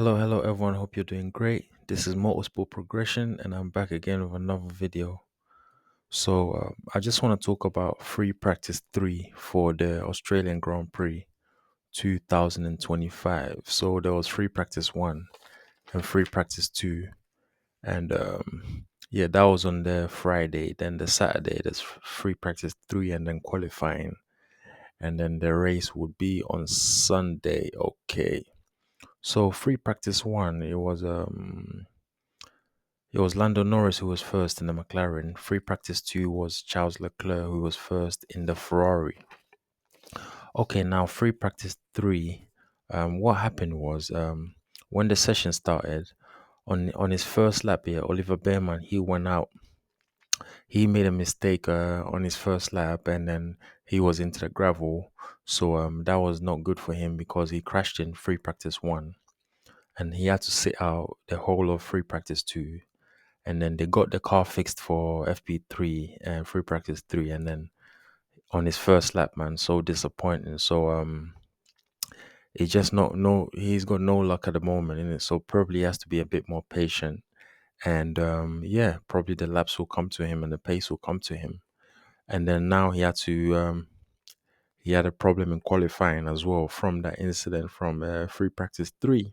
Hello everyone. Hope you're doing great. This is Motorsport Progression, and I'm back again with another video. I just want to talk about free practice 3 for the Australian Grand Prix 2025. So there was free practice 1 and free practice 2, and yeah, that was on the Friday. Then the Saturday, there's free practice 3 and then qualifying, and then the race would be on Sunday. Okay. So free practice 1, it was Lando Norris who was first in the McLaren. Free practice 2 was Charles Leclerc who was first in the Ferrari. Okay, now free practice 3. What happened was when the session started on his first lap here, Oliver Behrman, he went out. He made a mistake on his first lap, and then he was into the gravel. So that was not good for him because he crashed in free practice 1, and he had to sit out the whole of free practice 2. And then they got the car fixed for FP3 and free practice 3, and then on his first lap, man, so disappointing. So it's just not no he's got no luck at the moment in it, so probably he has to be a bit more patient. And yeah, probably the laps will come to him and the pace will come to him. And then now he had a problem in qualifying as well from that incident from free practice 3.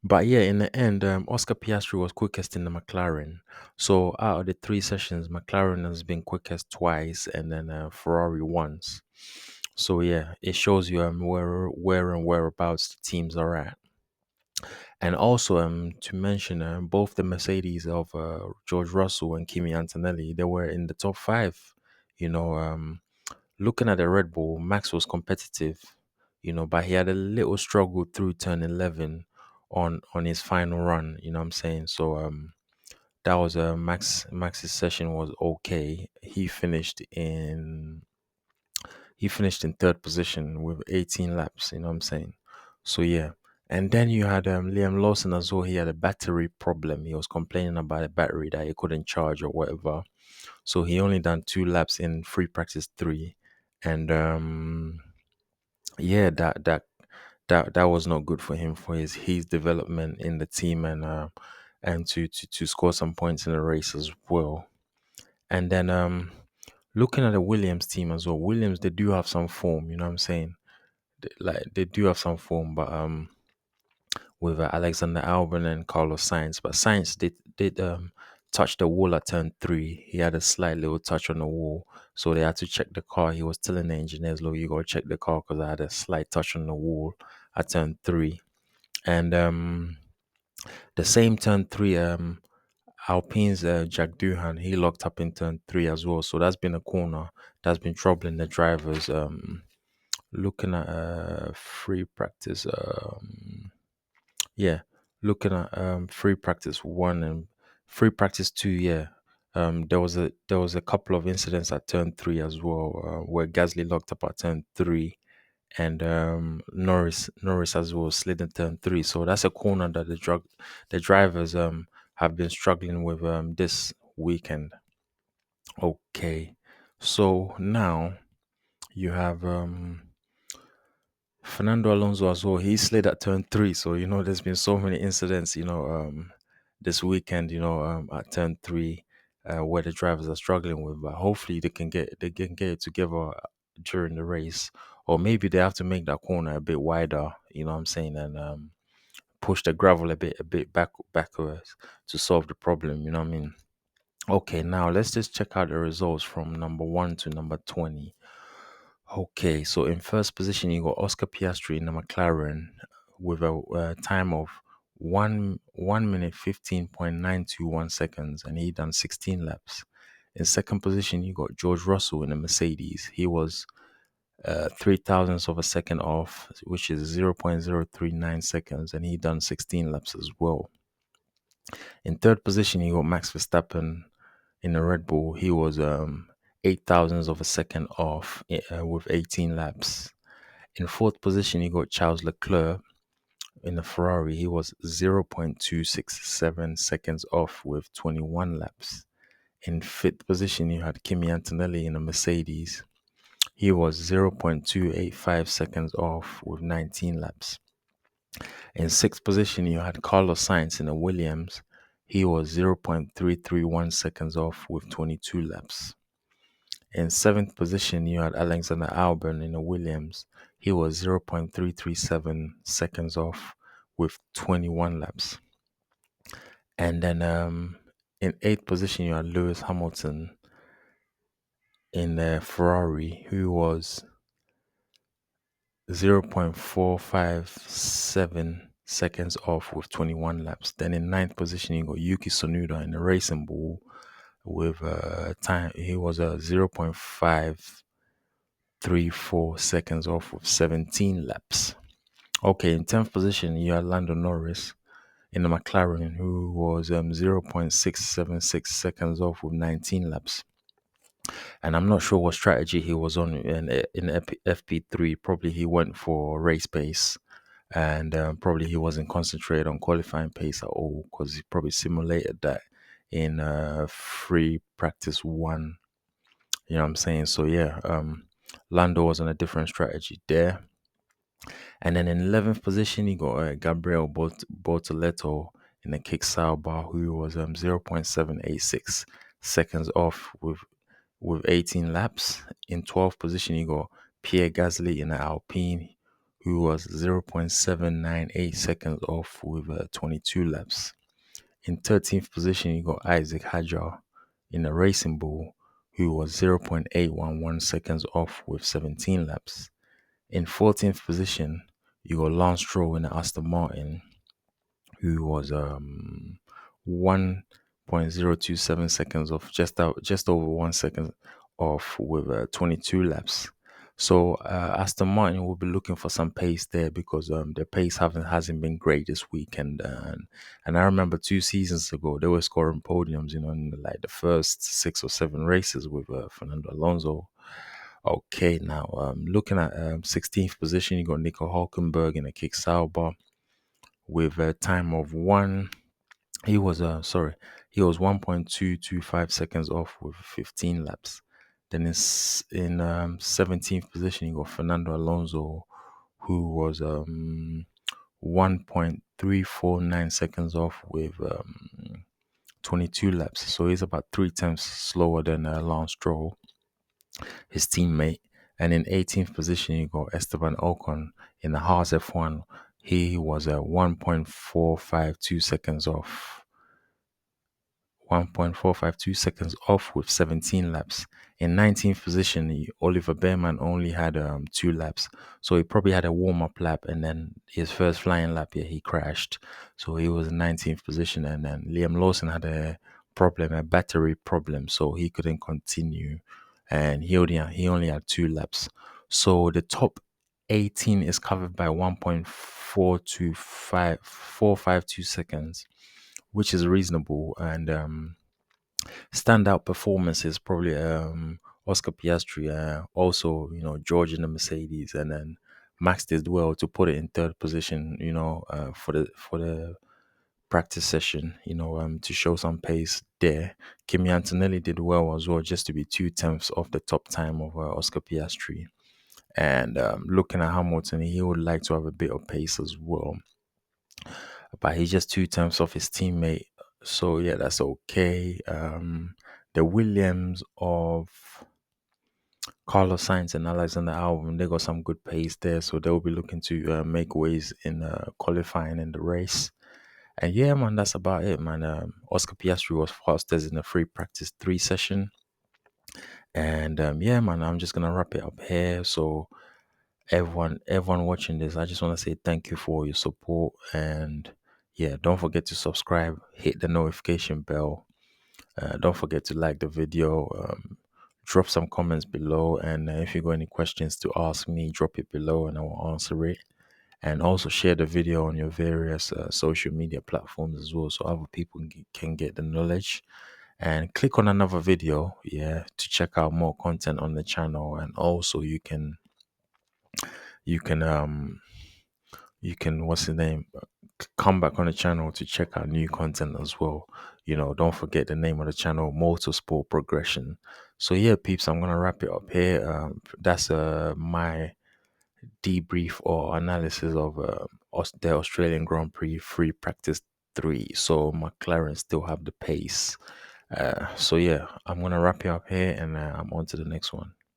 But yeah, in the end, Oscar Piastri was quickest in the McLaren. So out of the 3 sessions, McLaren has been quickest twice, and then Ferrari once. So yeah, it shows you where and whereabouts the teams are at. And also to mention both the Mercedes of George Russell and Kimi Antonelli, they were in the top 5. You know, looking at the Red Bull, Max was competitive, but he had a little struggle through turn 11 on his final run. You know what I'm saying? So that was Max's session was okay. He finished in third position with 18 laps. You know what I'm saying? So yeah. And then you had Liam Lawson as well. He had a battery problem. He was complaining about a battery that he couldn't charge or whatever. So he only done 2 laps in free practice 3, and yeah, that was not good for him for his development in the team, and to score some points in the race as well. And then looking at the Williams team as well, Williams, they do have some form. You know what I'm saying? They do have some form, but with Alexander Albon and Carlos Sainz. But Sainz did touch the wall at turn 3. He had a slight little touch on the wall, so they had to check the car. He was telling the engineers, "Look, you gotta check the car because I had a slight touch on the wall at turn 3." And the same turn 3, Alpine's Jack Doohan, he locked up in turn 3 as well. So that's been a corner that's been troubling the drivers. Looking at free practice. Yeah, looking at free practice 1 and free practice 2, yeah. There was a couple of incidents at turn 3 as well, where Gasly locked up at turn 3, and Norris as well slid in turn 3. So that's a corner that the drivers have been struggling with this weekend. Okay. So now you have Fernando Alonso as well. He slid at turn 3. So, there's been so many incidents, this weekend, at turn 3, where the drivers are struggling with. But hopefully they can get it together during the race. Or maybe they have to make that corner a bit wider, you know what I'm saying, and push the gravel a bit backwards to solve the problem, you know what I mean? Okay, now let's just check out the results from number 1 to number 20. Okay, so in first position, you got Oscar Piastri in the McLaren with a time of 1 minute 15.921 seconds, and he done 16 laps. In second position, you got George Russell in the Mercedes. He was 3 thousandths of a second off, which is 0.039 seconds, and he done 16 laps as well. In third position, you got Max Verstappen in the Red Bull. He was 8 thousandths of a second off with 18 laps. In fourth position, you got Charles Leclerc in the Ferrari. He was 0.267 seconds off with 21 laps. In fifth position, you had Kimi Antonelli in the Mercedes. He was 0.285 seconds off with 19 laps. In sixth position, you had Carlos Sainz in a Williams. He was 0.331 seconds off with 22 laps. In seventh position, you had Alexander Albon in a Williams. He was 0.337 seconds off with 21 laps. And then in eighth position, you had Lewis Hamilton in the Ferrari, who was 0.457 seconds off with 21 laps. Then in ninth position, you got Yuki Tsunoda in the Racing Bull with time. He was 0.534 seconds off with 17 laps. Okay, in 10th position, you had Lando Norris in the McLaren, who was 0.676 seconds off with 19 laps. And I'm not sure what strategy he was on in FP3. Probably he went for race pace, and probably he wasn't concentrated on qualifying pace at all, because he probably simulated that in free practice one. You know what I'm saying? So yeah, Lando was on a different strategy there. And then in 11th position, you got Gabriel Bortoleto in the kick Sauber, who was 0.786 seconds off with 18 laps. In 12th position, you got Pierre Gasly in the Alpine, who was 0.798 seconds off with 22 laps. In 13th position, you got Isaac Hadjar in the Racing Bull, who was 0.811 seconds off with 17 laps. In 14th position, you got Lance Stroll in the Aston Martin, who was 1.027 seconds off, just over 1 second off with 22 laps. So Aston Martin will be looking for some pace there, because their pace hasn't been great this weekend. And I remember 2 seasons ago they were scoring podiums, in like the first 6 or 7 races with Fernando Alonso. Okay, now looking at 16th position, you got Nico Hulkenberg in a kick Sauber with a time of one. He was 1.225 seconds off with 15 laps. Then in 17th position, you got Fernando Alonso, who was 1.349 seconds off with 22 laps. So he's about 3 tenths slower than Lance Stroll, his teammate. And in 18th position, you got Esteban Ocon in the Haas F1. He was 1.452 seconds off. 1.452 seconds off with 17 laps. In 19th position, Oliver Behrman only had 2 laps. So he probably had a warm-up lap, and then his first flying lap, he crashed. So he was in 19th position. And then Liam Lawson had a battery problem, so he couldn't continue. And he only had 2 laps. So the top 18 is covered by 1.452 seconds, which is reasonable. And standout performances probably Oscar Piastri, also George in the Mercedes, and then Max did well to put it in third position, for the practice session, to show some pace there. Kimi Antonelli did well as well, just to be 2 tenths off the top time of Oscar Piastri. And looking at Hamilton, he would like to have a bit of pace as well, but he's just 2 tenths off his teammate. So yeah, that's okay. The Williams of Carlos Sainz and Alexander Albon, they got some good pace there, so they'll be looking to make waves in qualifying in the race. And yeah, man, that's about it, man. Oscar Piastri was fastest in the free practice 3 session. And yeah, man, I'm just gonna wrap it up here. So everyone watching this, I just want to say thank you for your support. And yeah, don't forget to subscribe, hit the notification bell. Don't forget to like the video, drop some comments below, and if you got any questions to ask me, drop it below and I will answer it. And also share the video on your various social media platforms as well, so other people can get the knowledge. And click on another video, to check out more content on the channel. And also you can what's the name, come back on the channel to check out new content as well. Don't forget the name of the channel, Motorsport Progression. So yeah, peeps, I'm gonna wrap it up here. That's my debrief or analysis of the Australian Grand Prix free practice 3. So McLaren still have the pace. So yeah, I'm gonna wrap you up here, and I'm on to the next one.